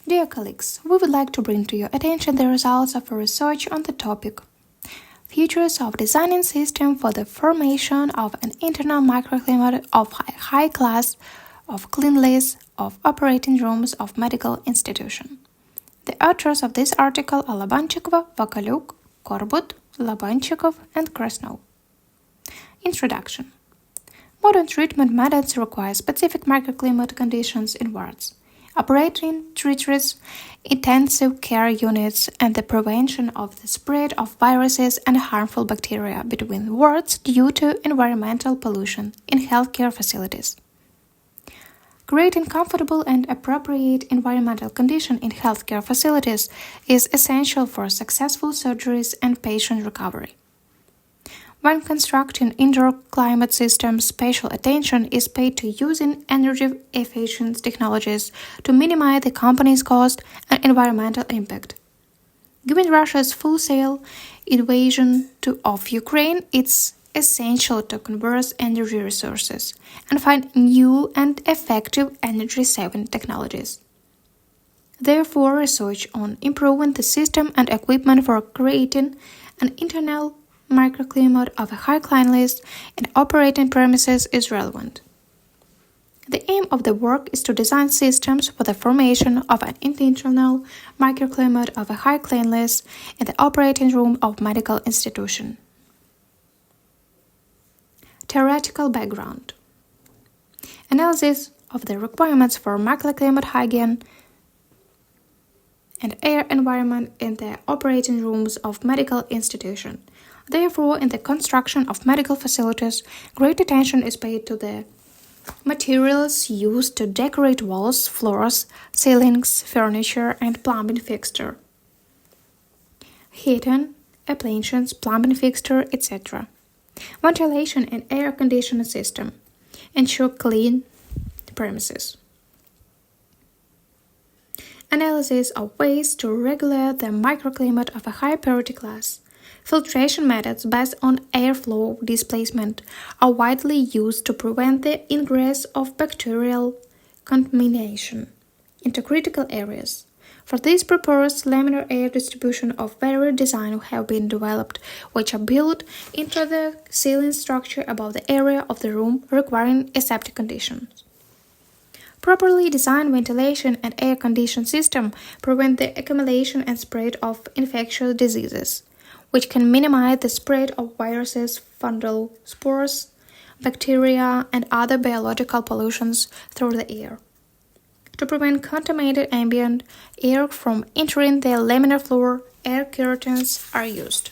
Dear colleagues, we would like to bring to your attention the results of a research on the topic Features of Designing System for the Formation of an Internal Microclimate of High Class of Cleanliness of Operating Rooms of Medical Institution. The authors of this article are Lobanchykova, Vakaliuk, Korbut, Lobanchykov, and Krasnov. Introduction. Modern treatment methods require specific microclimate conditions in wards, operating theatres, intensive care units, and the prevention of the spread of viruses and harmful bacteria between wards due to environmental pollution in healthcare facilities. Creating comfortable and appropriate environmental conditions in healthcare facilities is essential for successful surgeries and patient recovery. When constructing indoor climate systems, special attention is paid to using energy-efficient technologies to minimize the company's cost and environmental impact. Given Russia's full-scale invasion of Ukraine, it's essential to conserve energy resources and find new and effective energy-saving technologies. Therefore, research on improving the system and equipment for creating an internal microclimate of a high cleanliness in operating premises is relevant. The aim of the work is to design systems for the formation of an internal microclimate of a high cleanliness in the operating room of medical institution. Theoretical background. Analysis of the requirements for microclimate hygiene and air environment in the operating rooms of medical institution. Therefore, in the construction of medical facilities, great attention is paid to the materials used to decorate walls, floors, ceilings, furniture, and plumbing fixture, heating, appliances, plumbing fixture, etc. Ventilation and air conditioning system. Ensure clean premises. Analysis of ways to regulate the microclimate of a high purity class. Filtration methods based on airflow displacement are widely used to prevent the ingress of bacterial contamination into critical areas. For this purpose, laminar air distribution of various designs have been developed, which are built into the ceiling structure above the area of the room requiring aseptic conditions. Properly designed ventilation and air conditioning system prevent the accumulation and spread of infectious diseases, which can minimize the spread of viruses, fungal spores, bacteria, and other biological pollutions through the air. To prevent contaminated ambient air from entering the laminar floor, air curtains are used.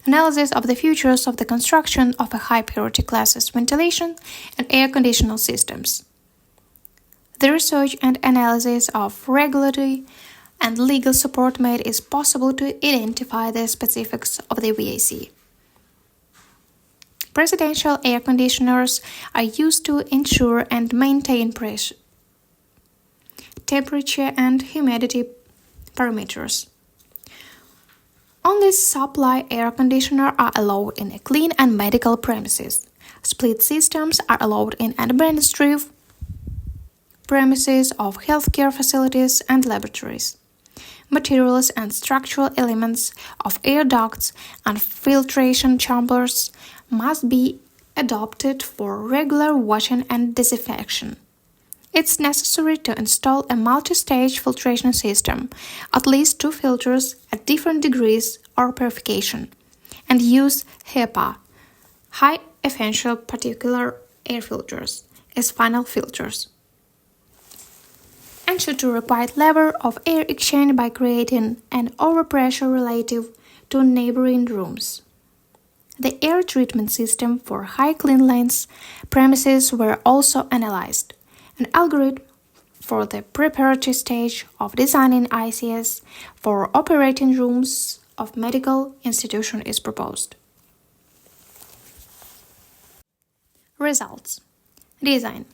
Analysis of the features of the construction of a high purity classes ventilation and air conditioning systems. The research and analysis of regulatory and legal support made is possible to identify the specifics of the VAC. Presidential air conditioners are used to ensure and maintain pressure, temperature, and humidity parameters. Only supply air conditioners are allowed in a clean and medical premises. Split systems are allowed in administrative premises of healthcare facilities and laboratories. Materials and structural elements of air ducts and filtration chambers must be adopted for regular washing and disinfection. It's necessary to install a multi-stage filtration system, at least 2 filters at different degrees of purification, and use HEPA, high essential particular air filters, as final filters. Ensure to required level of air exchange by creating an overpressure relative to neighboring rooms. The air treatment system for high cleanliness premises were also analyzed. An algorithm for the preparatory stage of designing ICS for operating rooms of medical institution is proposed. Results. Design.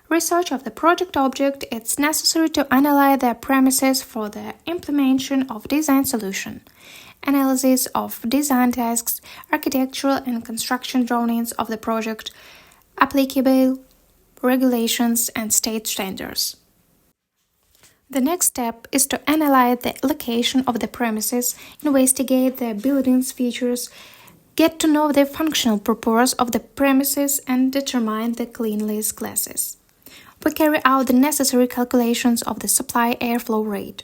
Research of the project object, it's necessary to analyze the premises for the implementation of design solution. Analysis of design tasks, architectural and construction drawings of the project, applicable regulations, and state standards. The next step is to analyze the location of the premises, investigate the building's features, get to know the functional purpose of the premises, and determine the cleanliness classes. We carry out the necessary calculations of the supply airflow rate.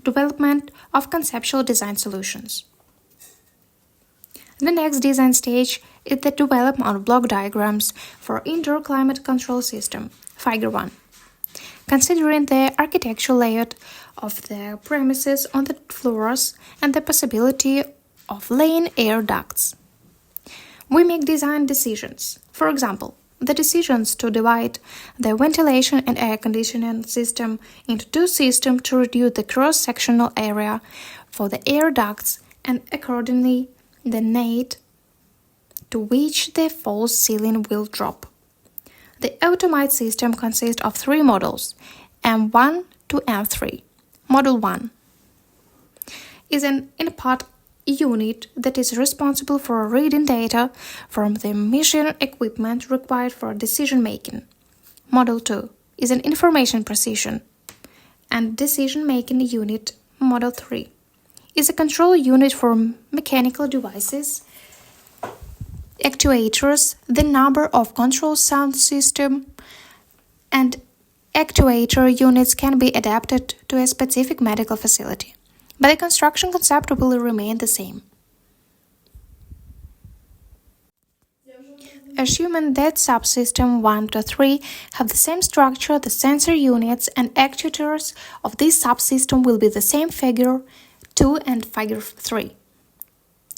Development of conceptual design solutions. The next design stage is the development of block diagrams for indoor climate control system, Figure 1. Considering the architectural layout of the premises on the floors and the possibility of laying air ducts, we make design decisions. For example, the decisions to divide the ventilation and air conditioning system into two systems to reduce the cross-sectional area for the air ducts and accordingly the height to which the false ceiling will drop. The automate system consists of three models, M1 to M3. Model 1 is an input unit that is responsible for reading data from the machine equipment required for decision-making. Model 2 is an information precision and decision-making unit. Model 3 is a control unit for mechanical devices, actuators, the number of control sound system, and actuator units can be adapted to a specific medical facility, but the construction concept will remain the same. Assuming that subsystem 1 to 3 have the same structure, the sensor units and actuators of this subsystem will be the same Figure 2 and Figure 3.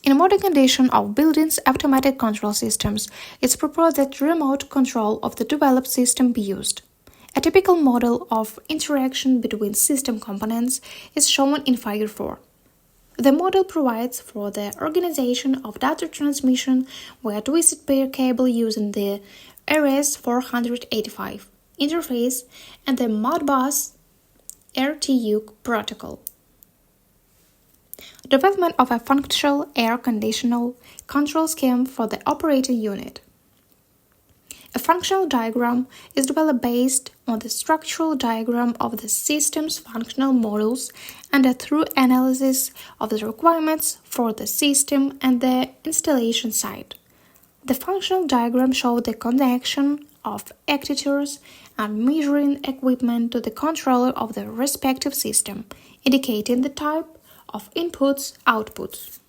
In modern condition of buildings' automatic control systems, it's proposed that remote control of the developed system be used. A typical model of interaction between system components is shown in Figure 4. The model provides for the organization of data transmission via twisted pair cable using the RS485 interface and the Modbus RTU protocol. Development of a functional air conditional control scheme for the operating unit. A functional diagram is developed based on the structural diagram of the system's functional models and a thorough analysis of the requirements for the system and the installation site. The functional diagram shows the connection of actuators and measuring equipment to the controller of the respective system, indicating the type of inputs/outputs.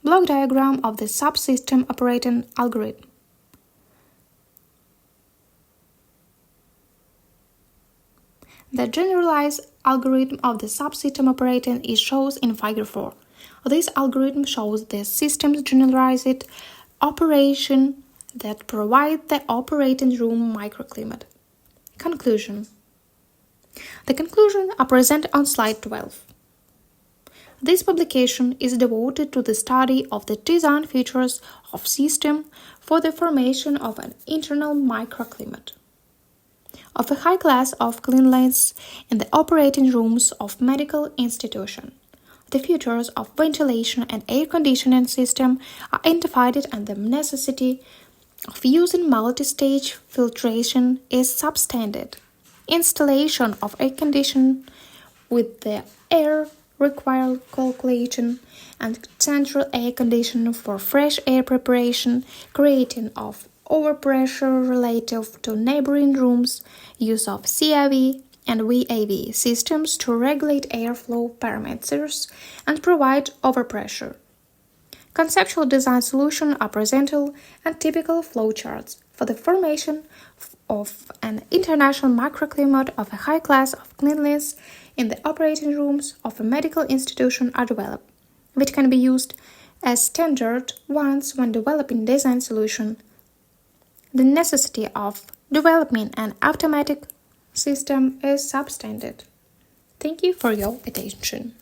Block diagram of the subsystem operating algorithm. The generalized algorithm of the subsystem operating is shown in Figure 4. This algorithm shows the system's generalized operation that provides the operating room microclimate. Conclusion. The conclusions are presented on slide 12. This publication is devoted to the study of the design features of system for the formation of an internal microclimate, of a high class of cleanliness in the operating rooms of medical institution. The features of ventilation and air conditioning system are identified and the necessity of using multi-stage filtration is substandard. Installation of air conditioning with the air required calculation and central air conditioning for fresh air preparation, creating of overpressure relative to neighboring rooms, use of CIV and VAV systems to regulate airflow parameters and provide overpressure. Conceptual design solutions are presented and typical flowcharts for the formation of an international microclimate of a high class of cleanliness in the operating rooms of a medical institution are developed, which can be used as standard ones when developing design solution. The necessity of developing an automatic system is substandard. Thank you for your attention.